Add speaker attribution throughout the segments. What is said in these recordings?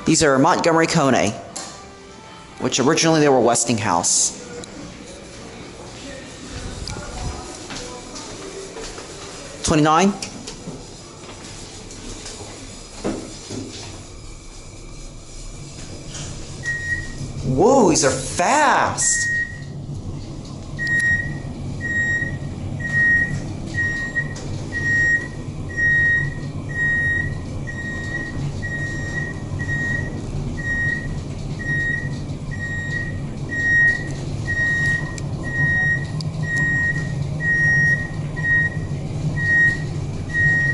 Speaker 1: These are Montgomery Kone, which originally they were Westinghouse. $29. Whoa, these are fast.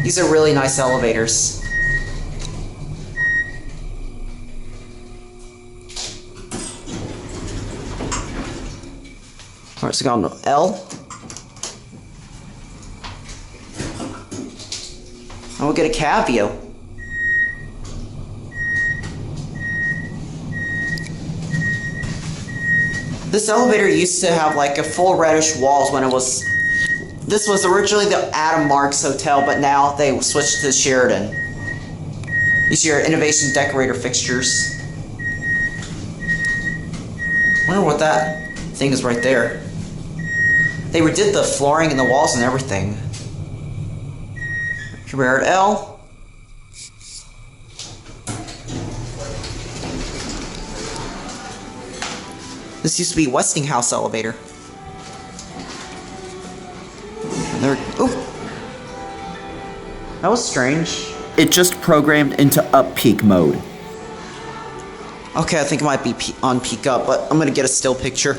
Speaker 1: These are really nice elevators. Alright, so go on to L. And we'll get a cab view. This elevator used to have like a full reddish walls when it was... This was originally the Adam Marks Hotel, but now they switched to Sheraton. These are your innovation decorator fixtures. I wonder what that thing is right there. They redid the flooring and the walls and everything. Here we are at L. This used to be Westinghouse elevator. And there, ooh, that was strange.
Speaker 2: It just programmed into up peak mode.
Speaker 1: Okay, I think it might be on peak up, but I'm gonna get a still picture.